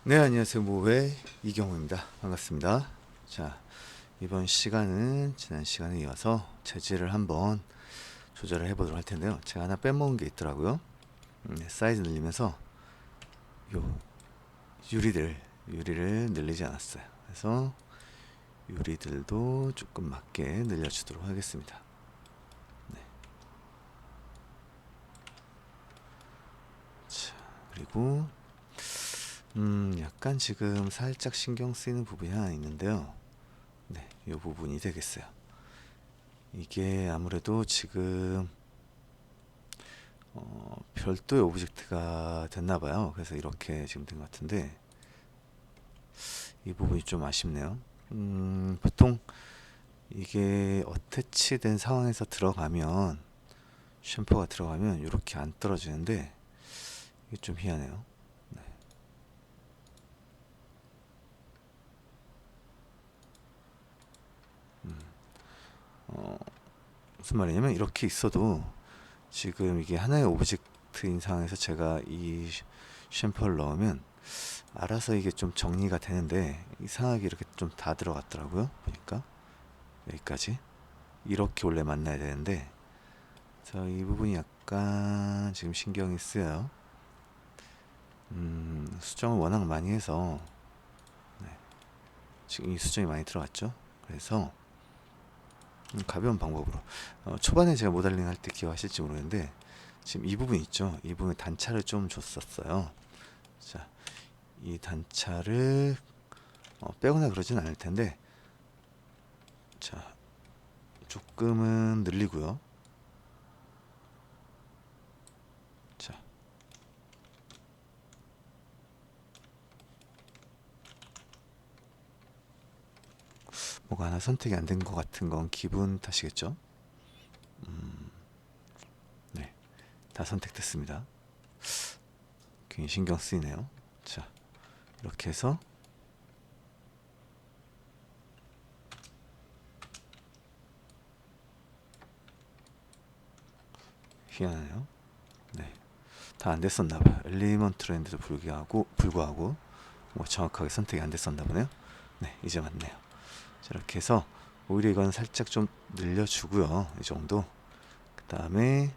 네, 안녕하세요. 모의 이경호입니다. 반갑습니다. 자, 이번 시간은 지난 시간에 이어서 재질을 한번 조절을 해보도록 할 텐데요. 제가 하나 빼먹은 게 있더라고요. 사이즈 늘리면서 요 유리를 늘리지 않았어요. 그래서 유리들도 조금 맞게 늘려주도록 하겠습니다. 네. 자, 그리고 약간 지금 살짝 신경 쓰이는 부분이 하나 있는데요. 네, 이 부분이 되겠어요. 이게 아무래도 지금 별도의 오브젝트가 됐나 봐요. 그래서 이렇게 지금 된 것 같은데 이 부분이 좀 아쉽네요. 보통 이게 어태치된 상황에서 들어가면 챔퍼가 들어가면 이렇게 안 떨어지는데 이게 좀 희한해요. 네. 무슨 말이냐면 이렇게 있어도 지금 이게 하나의 오브젝트인 상황에서 제가 이 챔퍼를 넣으면 알아서 이게 좀 정리가 되는데 이상하게 이렇게 좀 다 들어갔더라고요. 보니까 여기까지 이렇게 원래 만나야 되는데 이 부분이 약간 지금 신경이 쓰여요. 수정을 워낙 많이 해서 네, 지금 이 수정이 많이 들어갔죠. 그래서 가벼운 방법으로 초반에 제가 모델링 할 때 기억하실지 모르겠는데 지금 이 부분 있죠. 이 부분에 단차를 좀 줬었어요. 자, 이 단차를 빼거나 그러진 않을 텐데 자, 조금은 늘리고요. 자, 뭐가 하나 선택이 안 된 것 같은 건 기분 탓이겠죠? 네, 다 선택됐습니다. 괜히 신경 쓰이네요. 자, 이렇게 해서 희한하네요. 네, 다 안 됐었나 봐요. 엘리먼트랜드도 불구하고 뭐 정확하게 선택이 안 됐었나 보네요. 네, 이제 맞네요. 자, 이렇게 해서 오히려 이건 살짝 좀 늘려주고요. 이 정도. 그 다음에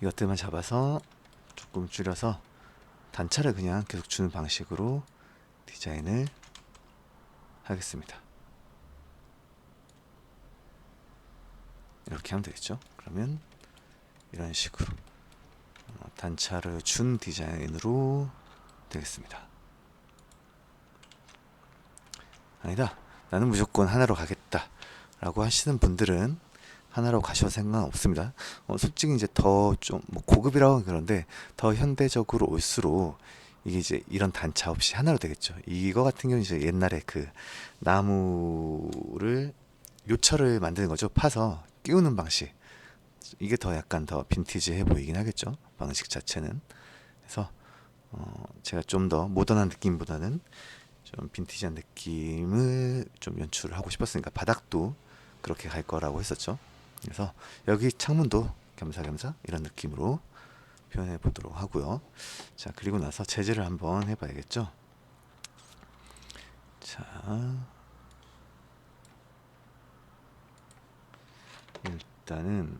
이것들만 잡아서 조금 줄여서 단차를 그냥 계속 주는 방식으로 디자인을 하겠습니다. 이렇게 하면 되겠죠. 그러면 이런 식으로 단차를 준 디자인으로 되겠습니다. 아니다, 나는 무조건 하나로 가겠다 라고 하시는 분들은 하나로 가셔도 상관없습니다. 솔직히 이제 더 좀 뭐 고급이라고 하면 그런데 더 현대적으로 올수록 이게 이제 이런 단차 없이 하나로 되겠죠. 이거 같은 경우는 이제 옛날에 그 나무를 요철을 만드는 거죠. 파서 끼우는 방식. 이게 더 약간 더 빈티지해 보이긴 하겠죠. 방식 자체는. 그래서 제가 좀 더 모던한 느낌보다는 좀 빈티지한 느낌을 좀 연출을 하고 싶었으니까 바닥도 그렇게 갈 거라고 했었죠. 그래서 여기 창문도 겸사겸사 이런 느낌으로 표현해 보도록 하고요. 자, 그리고 나서 재질을 한번 해봐야겠죠. 자, 일단은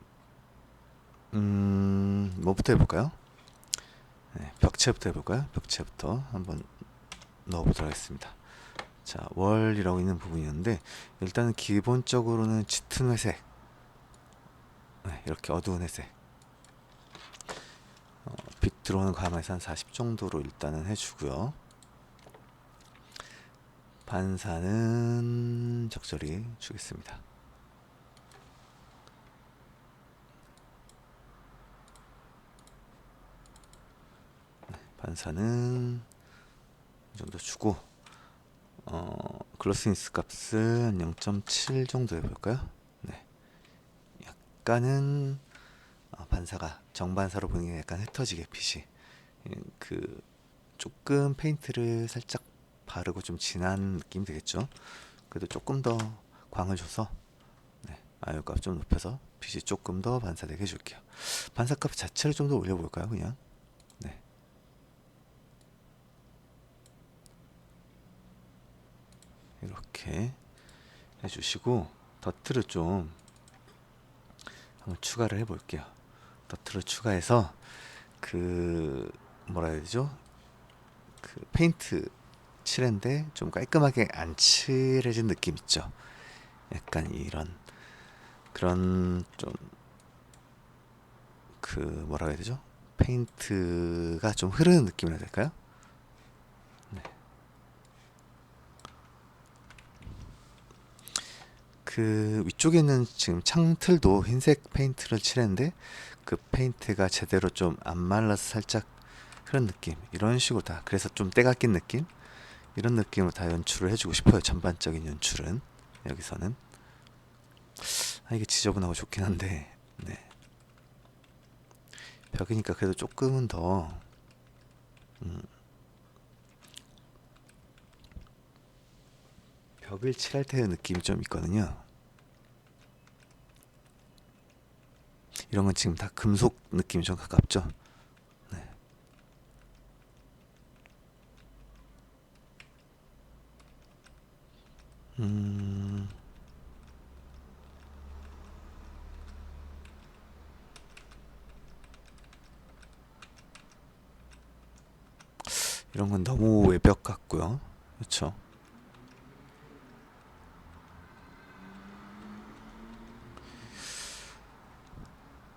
뭐부터 해볼까요? 네, 벽체부터 해볼까요? 벽체부터 한번 넣어보도록 하겠습니다. 자, 월이라고 있는 부분이었는데 일단은 기본적으로는 짙은 회색, 네, 이렇게 어두운 회색, 빛 들어오는 감에서 한 40 정도로 일단은 해주고요. 반사는 적절히 주겠습니다. 반사는 이 정도 주고 글로스니스 값은 0.7 정도 해볼까요? 네, 약간은 반사가 정반사로 보는 게 약간 흩어지게 빛이 그 조금 페인트를 살짝 바르고 좀 진한 느낌 되겠죠. 그래도 조금 더 광을 줘서 네, 아유값 좀 높여서 빛이 조금 더 반사되게 해줄게요. 반사값 자체를 좀 더 올려볼까요? 그냥 네, 이렇게 해주시고 더트를 좀 한번 추가를 해볼게요. 더트를 추가해서 그 뭐라 해야 되죠? 그 페인트 칠했는데 좀 깔끔하게 안 칠해진 느낌 있죠? 약간 이런 그런 좀 그 뭐라 해야 되죠? 페인트가 좀 흐르는 느낌이라 해야 될까요? 네. 그 위쪽에는 지금 창틀도 흰색 페인트를 칠했는데 그 페인트가 제대로 좀 안 말라서 살짝 그런 느낌 이런 식으로 다 그래서 좀 때가 낀 느낌 이런 느낌으로 다 연출을 해주고 싶어요. 전반적인 연출은 여기서는 이게 지저분하고 좋긴 한데 네. 벽이니까 그래도 조금은 더 벽을 칠할 때의 느낌이 좀 있거든요. 이런 건 지금 다 금속 느낌이 좀 가깝죠. 네. 음, 이런 건 너무 외벽 같고요. 그렇죠.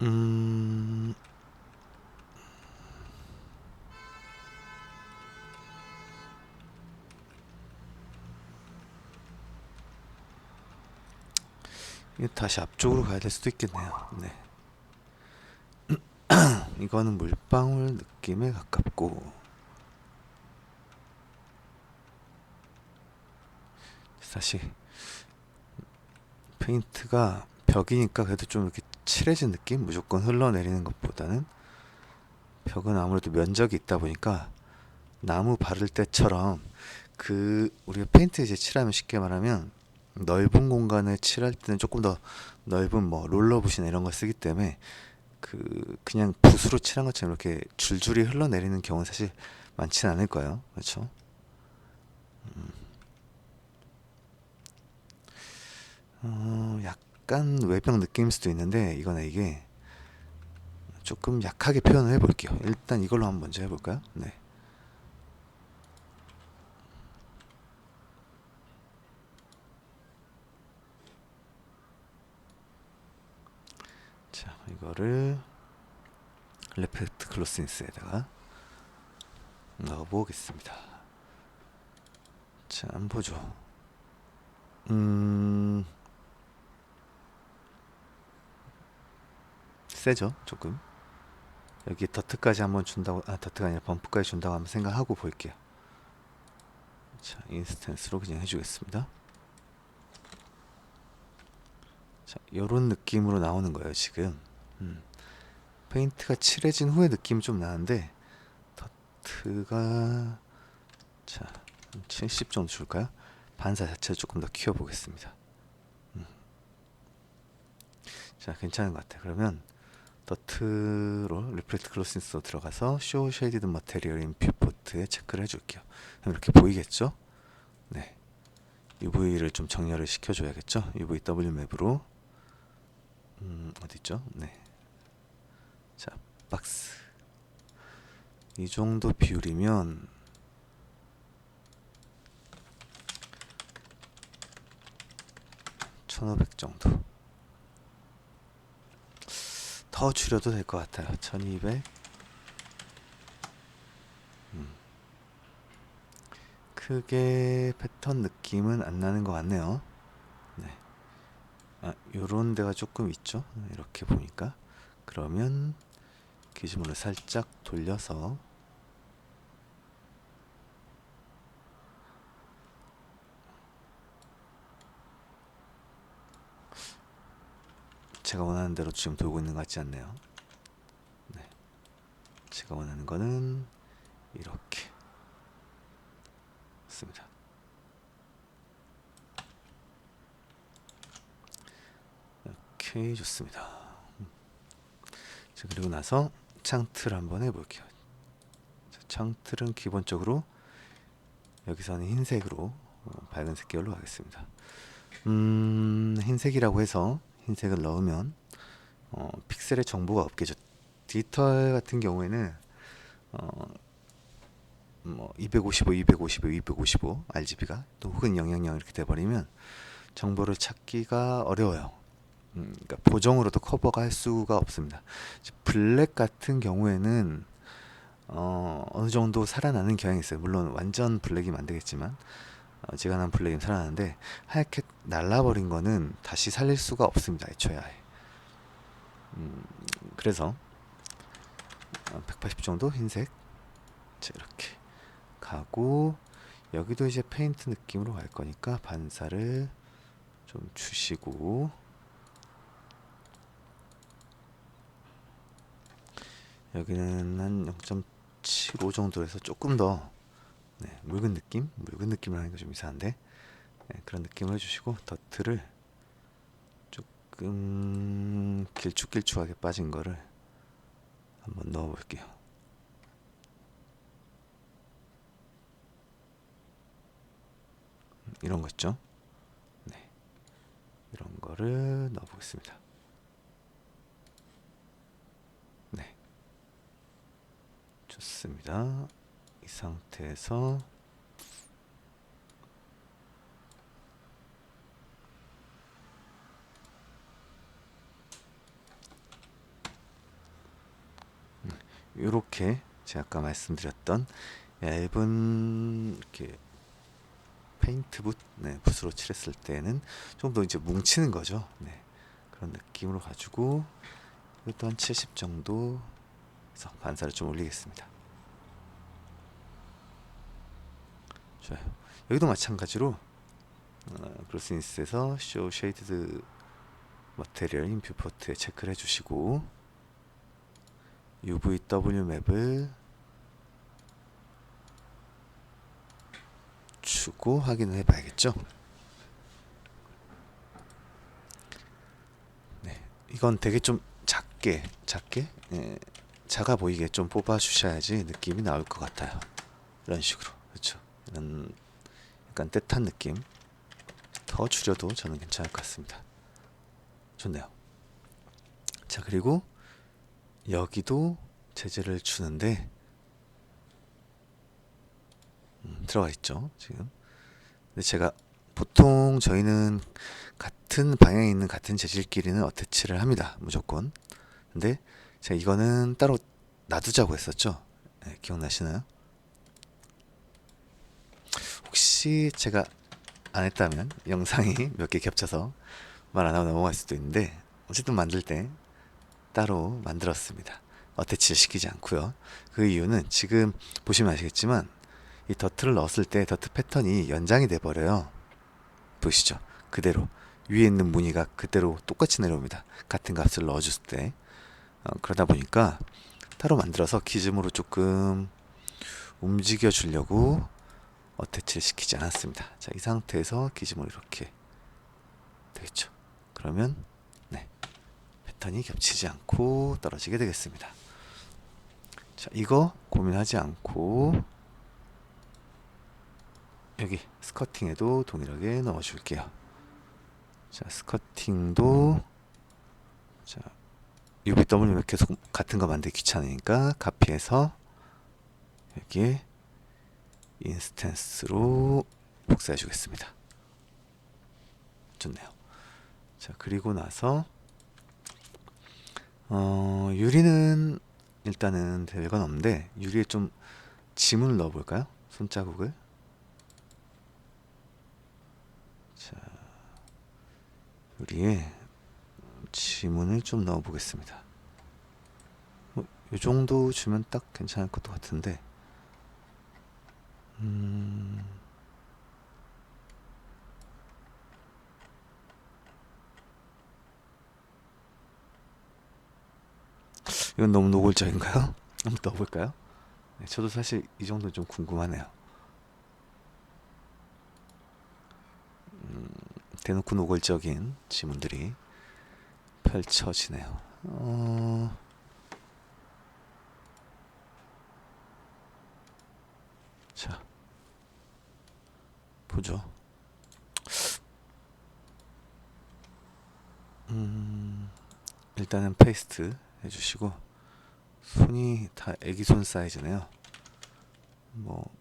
음, 이게 다시 앞쪽으로 가야 될 수도 있겠네요. 네. 이거는 물방울 느낌에 가깝고 다시 페인트가 벽이니까 그래도 좀 이렇게 칠해진 느낌? 무조건 흘러내리는 것보다는 벽은 아무래도 면적이 있다 보니까 나무 바를 때처럼 그 우리가 페인트 이제 칠하면 쉽게 말하면 넓은 공간을 칠할 때는 조금 더 넓은 뭐 롤러붓이나 이런 걸 쓰기 때문에 그 그냥 붓으로 칠한 것처럼 이렇게 줄줄이 흘러내리는 경우는 사실 많지는 않을 거예요. 그렇죠? 약간 외벽 느낌일 수도 있는데 이거는 이게 조금 약하게 표현을 해볼게요. 일단 이걸로 한번 먼저 해볼까요? 네. 자, 이거를 레페트 클로스인스에다가 넣어보겠습니다. 자, 한번 보죠. 음, 세죠, 조금. 여기 더트까지 한번 준다고, 더트가 아니라 범프까지 준다고 한번 생각하고 볼게요. 자, 인스턴스로 그냥 해주겠습니다. 자, 요런 느낌으로 나오는 거예요, 지금. 페인트가 칠해진 후에 느낌이 좀 나는데, 더트가, 자, 70 정도 줄까요? 반사 자체를 조금 더 키워보겠습니다. 자, 괜찮은 것 같아요. 그러면, 더트로 리플렉트 클로신스로 들어가서 쇼 쉐이디드 머테리얼 인 뷰포트에 체크를 해줄게요. 그럼 이렇게 보이겠죠? 네. UV를 좀 정렬을 시켜줘야겠죠? UV W 맵으로 어디 있죠? 네. 자, 박스. 이 정도 비율이면 1500 정도. 더 줄여도 될 것 같아요. 1200. 크게 패턴 느낌은 안 나는 것 같네요. 네. 요런 데가 조금 있죠. 이렇게 보니까. 그러면 기준으로 살짝 돌려서 제가 원하는 대로 지금 돌고 있는 것 같지 않네요. 네. 제가 원하는 거는 이렇게 씁니다. 오케이, 좋습니다. 자, 그리고 나서 창틀 한번 해볼게요. 자, 창틀은 기본적으로 여기서는 흰색으로 밝은색 계열로 하겠습니다. 흰색이라고 해서 흰색을 넣으면 픽셀의 정보가 없겠죠. 디지털 같은 경우에는 어, 뭐 255, 255, 255 RGB가 또 혹은 000 이렇게 돼버리면 정보를 찾기가 어려워요. 그러니까 보정으로도 커버가 할 수가 없습니다. 블랙 같은 경우에는 어느 정도 살아나는 경향이 있어요. 물론 완전 블랙이면 안 되겠지만 어지간한 블랙이면 살아나는데 하얗게 날라버린 거는 다시 살릴 수가 없습니다. 애초에 아예. 그래서 180 정도 흰색 자, 이렇게 가고 여기도 이제 페인트 느낌으로 갈 거니까 반사를 좀 주시고 여기는 한 0.75 정도 해서 조금 더 묽은 느낌? 묽은 느낌을 하니까 좀 이상한데 그런 느낌을 해주시고 더트를 조금 길쭉길쭉하게 빠진 거를 한번 넣어 볼게요. 이런 거 있죠? 네, 이런 거를 넣어 보겠습니다. 네, 좋습니다. 이 상태에서 이렇게 제가 아까 말씀드렸던 얇은 이렇게 페인트 붓, 붓으로 칠했을 때는 좀 더 이제 뭉치는 거죠. 그런 느낌으로 가지고 이것도 한 70 정도 해서 반사를 좀 올리겠습니다. 좋아요. 여기도 마찬가지로 그로스인스에서 쇼 쉐이드 머테리얼 인퓨포트에 체크를 해주시고 UVW 맵을 주고 확인을 해봐야겠죠. 이건 되게 좀 작게 작아 보이게 좀 뽑아 주셔야지 느낌이 나올 것 같아요. 이런 식으로. 그렇죠. 이런 약간 떼탄 느낌 더 줄여도 저는 괜찮을 것 같습니다. 좋네요. 자, 그리고 여기도 제재를 주는데 들어가 있죠 지금. 근데 제가 보통 저희는 같은 방향에 있는 같은 재질끼리는 어태치를 합니다, 무조건. 근데 제가 이거는 따로 놔두자고 했었죠. 기억나시나요? 혹시 제가 안 했다면 영상이 몇 개 겹쳐서 말 안 하고 넘어갈 수도 있는데 어쨌든 만들 때 따로 만들었습니다. 어태치를 시키지 않고요. 그 이유는 지금 보시면 아시겠지만 이 더트를 넣었을 때 더트 패턴이 연장이 돼 버려요. 보시죠. 그대로 위에 있는 무늬가 그대로 똑같이 내려옵니다. 같은 값을 넣어줬을 때. 그러다 보니까 따로 만들어서 기즘으로 조금 움직여 주려고 어태치를 시키지 않았습니다. 자, 이 상태에서 기즘으로 이렇게 되겠죠. 그러면 패턴이 겹치지 않고 떨어지게 되겠습니다. 자, 이거 고민하지 않고 여기 스커팅에도 동일하게 넣어줄게요. 자, 스커팅도 자, UVW 계속 같은 거 만들기 귀찮으니까 카피해서 여기에 인스턴스로 복사해 주겠습니다. 좋네요. 자, 그리고 나서 유리는 일단은 별건 없는데 유리에 좀 지문을 넣어 볼까요? 손자국을. 자, 유리에 지문을 좀 넣어 보겠습니다. 이 정도 주면 딱 괜찮을 것 같은데 이건 너무 노골적인가요? 한번 넣어볼까요? 저도 사실 이 정도 좀 궁금하네요. 대놓고 노골적인 지문들이 펼쳐지네요. 자, 보죠. 일단은 페이스트 해주시고, 손이 다 애기 손 사이즈네요. 뭐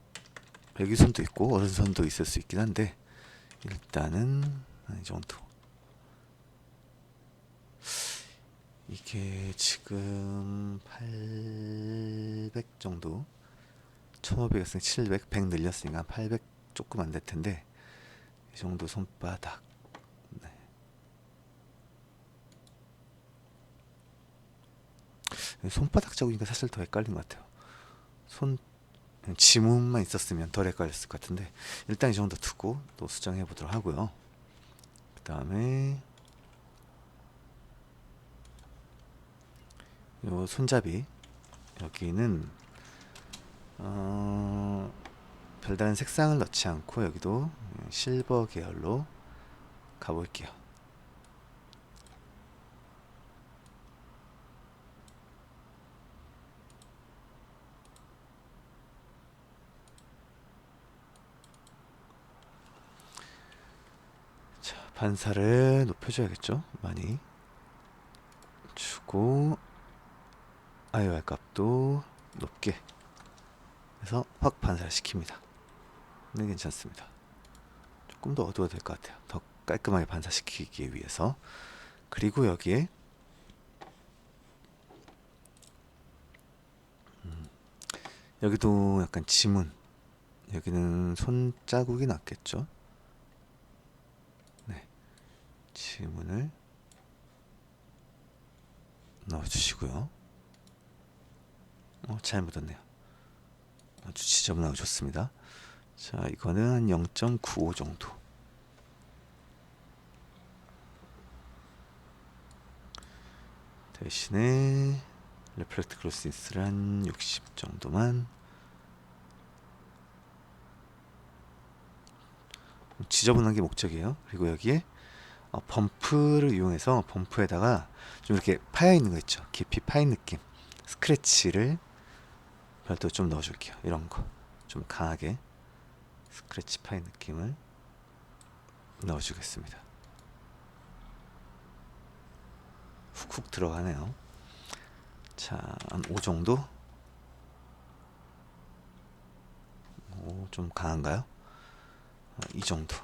애기 손도 있고 어른 손도 있을 수 있긴 한데, 일단은 이 정도. 이게 지금 800 정도, 1500이었으니 700, 100 늘렸으니까 800 조금 안 될 텐데, 이 정도 손바닥. 네. 손바닥 자국이니까 사실 더 헷갈린 것 같아요. 손 지문만 있었으면 덜 헷갈렸을 것 같은데, 일단 이 정도 두고 또 수정해 보도록 하고요. 그 다음에 요 손잡이, 여기는 별다른 색상을 넣지 않고 여기도 실버 계열로 가볼게요. 자, 반사를 높여줘야겠죠? 많이 주고, IOR 값도 높게 해서 확 반사를 시킵니다. 네, 괜찮습니다. 조금 더 어두워도 될 것 같아요. 더 깔끔하게 반사시키기 위해서. 그리고 여기에 여기도 약간 지문, 여기는 손자국이 났겠죠? 네, 지문을 넣어주시고요. 잘 묻었네요. 아주 지저분하고 좋습니다. 자, 이거는 한 0.95 정도. 대신에 레플렉트 글로시스를 한 60 정도만. 지저분한 게 목적이에요. 그리고 여기에 범프를 이용해서 범프에다가 좀 이렇게 파여 있는 거 있죠. 깊이 파인 느낌, 스크래치를 별도 좀 넣어줄게요. 이런 거 좀 강하게 스크래치 파인 느낌을 넣어주겠습니다. 훅훅 들어가네요. 자, 한 5 정도? 좀 강한가요? 이 정도.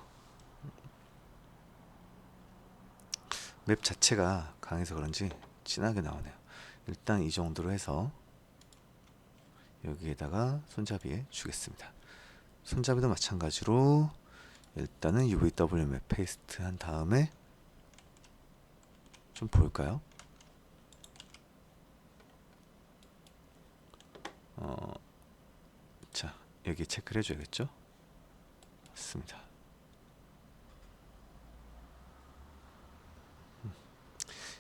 맵 자체가 강해서 그런지 진하게 나오네요. 일단 이 정도로 해서 여기에다가 손잡이에 주겠습니다. 손잡이도 마찬가지로 일단은 UVW 맵 페이스트 한 다음에 좀 볼까요? 자, 여기 체크를 해줘야겠죠? 맞습니다.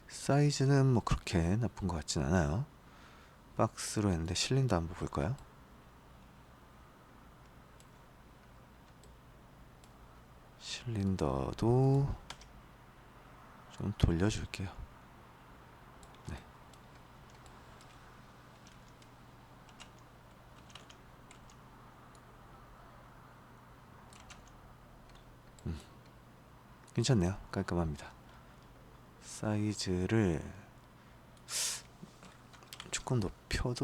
사이즈는 뭐 그렇게 나쁜 것 같진 않아요. 박스로 했는데 실린더 한번 볼까요? 실린더도 좀 돌려줄게요. 네. 괜찮네요. 깔끔합니다. 사이즈를 조금 높여도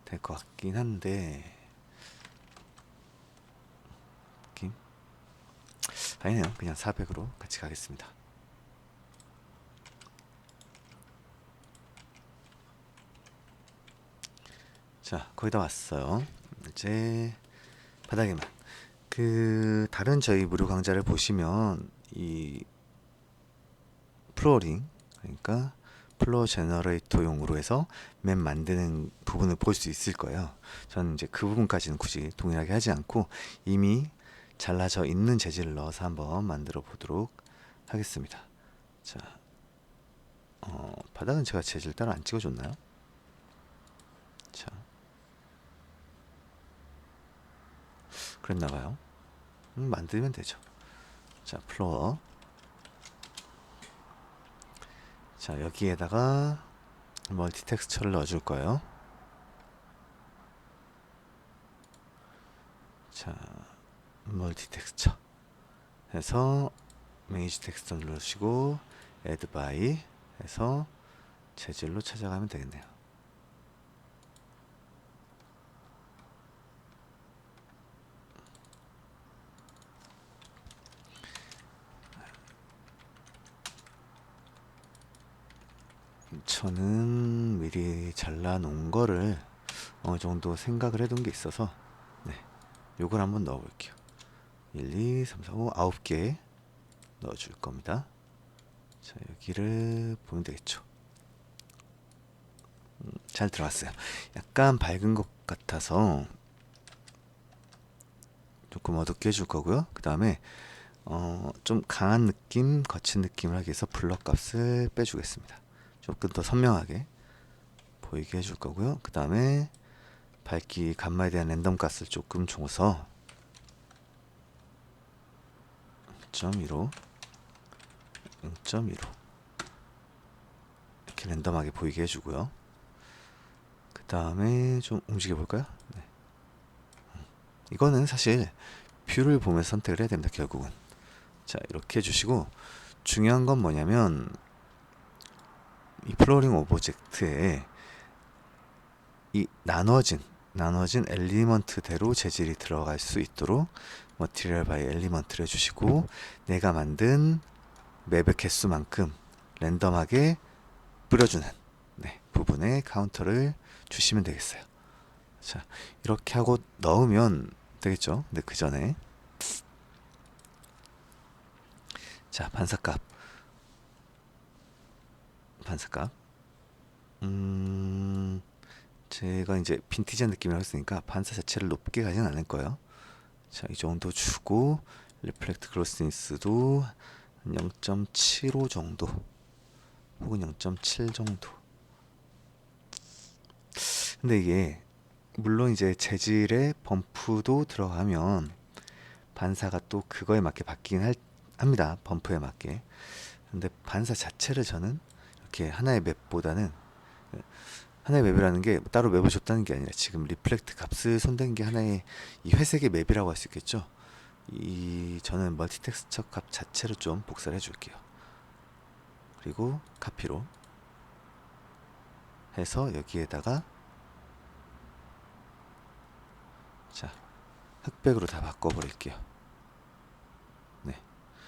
될 것 같긴 한데, 느낌? 아니네요. 그냥 400으로 같이 가겠습니다. 자, 거의 다 왔어요. 이제 바닥에만. 다른 저희 무료 강좌를 보시면 이 플로어링, 그러니까 플로어 제너레이터용으로 해서 맵 만드는 부분을 볼 수 있을 거예요. 저는 이제 그 부분까지는 굳이 동일하게 하지 않고 이미 잘라져 있는 재질을 넣어서 한번 만들어 보도록 하겠습니다. 자, 바닥은 제가 재질 따로 안 찍어줬나요? 자, 그랬나봐요. 만들면 되죠. 자, 플로어. 자, 여기에다가 멀티 텍스처를 넣어줄 거예요. 자, 멀티 텍스처 해서 매니지 텍스트 누르시고 add by 해서 재질로 찾아가면 되겠네요. 저는 미리 잘라 놓은 거를 어느 정도 생각을 해둔 게 있어서 네, 요걸 한번 넣어 볼게요. 1, 2, 3, 4, 5, 9개 넣어 줄 겁니다. 자, 여기를 보면 되겠죠. 잘 들어갔어요. 약간 밝은 것 같아서 조금 어둡게 해줄 거고요. 그 다음에 좀 강한 느낌, 거친 느낌을 하기 위해서 블러 값을 빼주겠습니다. 조금 더 선명하게 보이게 해줄 거고요. 그 다음에 밝기 감마에 대한 랜덤 값을 조금 줘서 0.15 0.15 이렇게 랜덤하게 보이게 해주고요. 그 다음에 좀 움직여 볼까요? 네. 이거는 사실 뷰를 보면서 선택을 해야 됩니다. 결국은 자 이렇게 해주시고 중요한 건 뭐냐면 이 플로어링 오브젝트에 이 나눠진 엘리먼트대로 재질이 들어갈 수 있도록 머티리얼 바이 엘리먼트를 해주시고 내가 만든 맵의 개수만큼 랜덤하게 뿌려주는 네, 부분에 카운터를 주시면 되겠어요. 자 이렇게 하고 넣으면 되겠죠. 근데 그 전에 자 반사값 제가 이제 빈티지한 느낌이라고 했으니까 반사 자체를 높게 가진 않을 거예요. 자, 이 정도 주고 리플렉트 글로스니스도 0.75 정도 혹은 0.7 정도. 근데 이게 물론 이제 재질에 범프도 들어가면 반사가 또 그거에 맞게 바뀌긴 합니다. 범프에 맞게. 근데 반사 자체를 저는 이렇게 하나의 맵보다는 하나의 맵이라는 게 따로 맵을 줬다는 게 아니라 지금 리플렉트 값을 손댄 게 하나의 이 회색의 맵이라고 할 수 있겠죠. 이 저는 멀티 텍스처 값 자체로 좀 복사를 해줄게요. 그리고 카피로 해서 여기에다가 자 흑백으로 다 바꿔버릴게요. 네.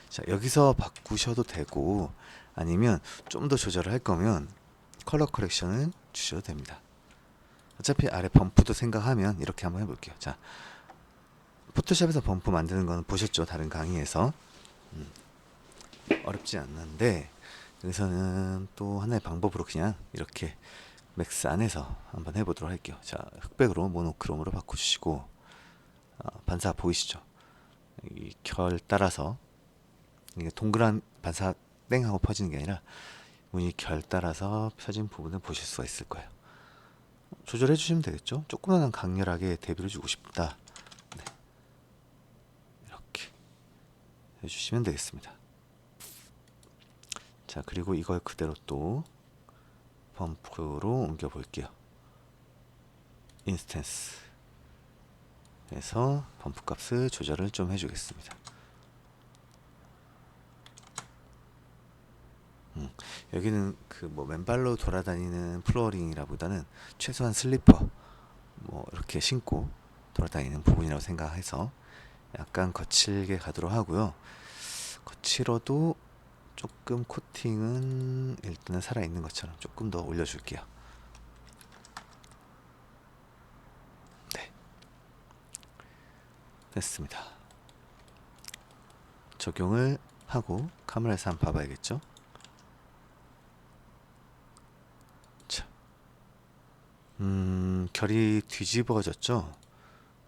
자 여기서 바꾸셔도 되고 아니면 좀 더 조절을 할 거면 컬러 커렉션을 주셔도 됩니다. 어차피 아래 범프도 생각하면 이렇게 한번 해볼게요. 자 포토샵에서 범프 만드는 건 보셨죠? 다른 강의에서 어렵지 않는데 여기서는 또 하나의 방법으로 그냥 이렇게 맥스 안에서 한번 해보도록 할게요. 자 흑백으로 모노크롬으로 바꿔주시고 반사 보이시죠? 이 결 따라서 이게 동그란 반사 땡 하고 퍼지는 게 아니라 무늬 결 따라서 펴진 부분을 보실 수가 있을 거예요. 조절해 주시면 되겠죠? 조금만 강렬하게 대비를 주고 싶다. 네. 이렇게 해주시면 되겠습니다. 자 그리고 이걸 그대로 또 범프로 옮겨 볼게요. 인스턴스 해서 범프 값을 조절을 좀 해주겠습니다. 여기는 그 뭐 맨발로 돌아다니는 플로어링이라보다는 최소한 슬리퍼 뭐 이렇게 신고 돌아다니는 부분이라고 생각해서 약간 거칠게 가도록 하고요. 거칠어도 조금 코팅은 일단은 살아있는 것처럼 조금 더 올려줄게요. 네, 됐습니다. 적용을 하고 카메라에서 한번 봐봐야겠죠. 자, 결이 뒤집어졌죠.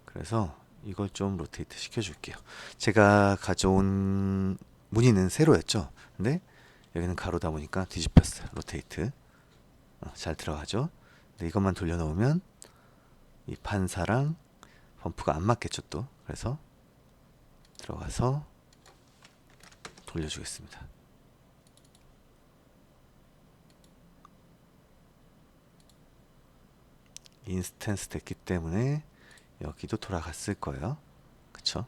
그래서 이걸 좀 로테이트 시켜줄게요. 제가 가져온 무늬는 세로였죠. 근데 여기는 가로다 보니까 뒤집혔어요. 로테이트 잘 들어가죠. 근데 이것만 돌려놓으면 이 반사랑 범프가 안 맞겠죠 또. 그래서 들어가서 돌려주겠습니다. 인스턴스 됐기 때문에 여기도 돌아갔을 거예요. 그쵸?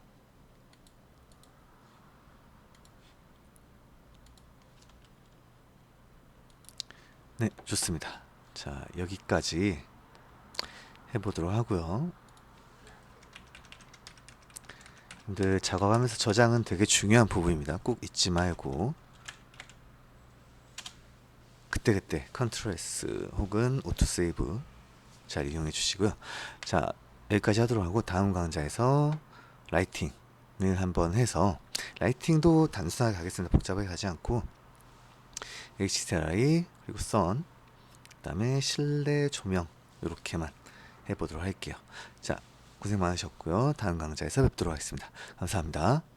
네, 좋습니다. 자, 여기까지 해보도록 하고요. 근데 작업하면서 저장은 되게 중요한 부분입니다. 꼭 잊지 말고 그때그때 컨트롤 S 혹은 오토세이브 잘 이용해 주시고요. 자, 여기까지 하도록 하고 다음 강좌에서 라이팅을 한번 해서, 라이팅도 단순하게 가겠습니다. 복잡하게 가지 않고 HDRI 그리고 선, 그다음에 실내 조명 이렇게만 해보도록 할게요. 자, 고생 많으셨고요. 다음 강좌에서 뵙도록 하겠습니다. 감사합니다.